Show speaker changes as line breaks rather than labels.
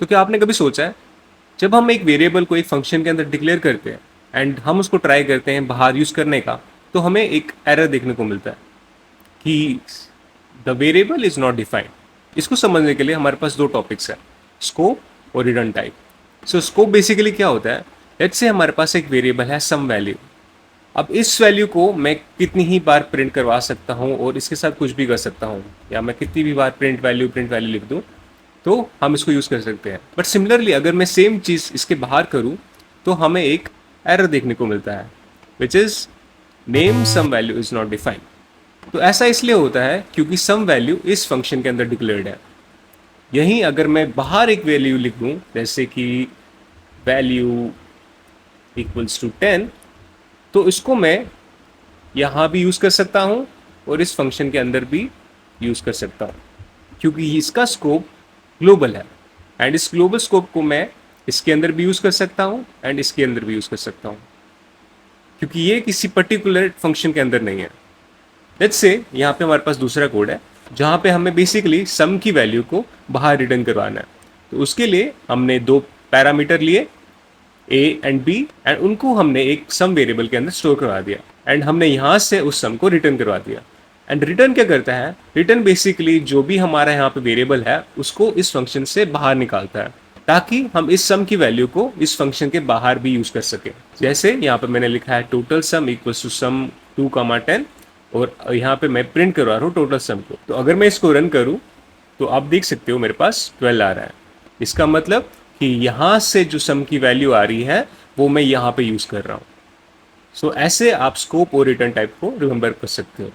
तो क्या आपने कभी सोचा है, जब हम एक वेरिएबल को एक फंक्शन के अंदर डिक्लेयर करते हैं एंड हम उसको ट्राई करते हैं बाहर यूज़ करने का, तो हमें एक एरर देखने को मिलता है कि the variable is not defined. इसको समझने के लिए हमारे पास दो टॉपिक्स हैं, स्कोप और रिटर्न टाइप। सो स्कोप बेसिकली क्या होता है, लेट्स से हमारे पास एक वेरिएबल है सम वैल्यू। अब इस वैल्यू को मैं कितनी ही बार प्रिंट करवा सकता हूँ और इसके साथ कुछ भी कर सकता हूँ, या मैं कितनी भी बार प्रिंट वैल्यू लिख दूँ तो हम इसको यूज़ कर सकते हैं। बट सिमिलरली अगर मैं सेम चीज़ इसके बाहर करूँ तो हमें एक एरर देखने को मिलता है, which is name sum value is not defined. तो ऐसा इसलिए होता है क्योंकि सम वैल्यू इस फंक्शन के अंदर डिक्लेयर्ड है। यहीं अगर मैं बाहर एक वैल्यू लिख दूँ, जैसे कि वैल्यू इक्वल्स टू 10, तो इसको मैं यहाँ भी यूज़ कर सकता हूँ और इस फंक्शन के अंदर भी यूज़ कर सकता हूँ, क्योंकि इसका स्कोप ग्लोबल है। एंड इस ग्लोबल स्कोप को मैं इसके अंदर भी यूज़ कर सकता हूँ एंड इसके अंदर भी यूज़ कर सकता हूँ, क्योंकि ये किसी पर्टिकुलर फंक्शन के अंदर नहीं है। लेट्स से यहाँ पे हमारे पास दूसरा कोड है जहाँ पे हमें बेसिकली सम की वैल्यू को बाहर रिटर्न करवाना है। तो उसके लिए हमने दो पैरामीटर लिए, ए एंड बी, एंड उनको हमने एक सम वेरिएबल के अंदर स्टोर करवा दिया एंड हमने यहाँ से उस सम को रिटर्न करवा दिया। एंड रिटर्न क्या करता है, रिटर्न बेसिकली जो भी हमारा यहाँ पे वेरिएबल है उसको इस फंक्शन से बाहर निकालता है, ताकि हम इस सम की वैल्यू को इस फंक्शन के बाहर भी यूज कर सके। जैसे यहाँ पे मैंने लिखा है total sum equals to some 2, 10, और यहाँ पे मैं प्रिंट करवा रहा हूँ टोटल सम को। तो अगर मैं इसको रन करूँ तो आप देख सकते हो मेरे पास 12 आ रहा है। इसका मतलब कि यहाँ से जो सम की वैल्यू आ रही है वो मैं यहाँ पे यूज़ कर रहा हूँ। सो ऐसे आप स्कोप और रिटर्न टाइप को रिमेंबर कर सकते हो।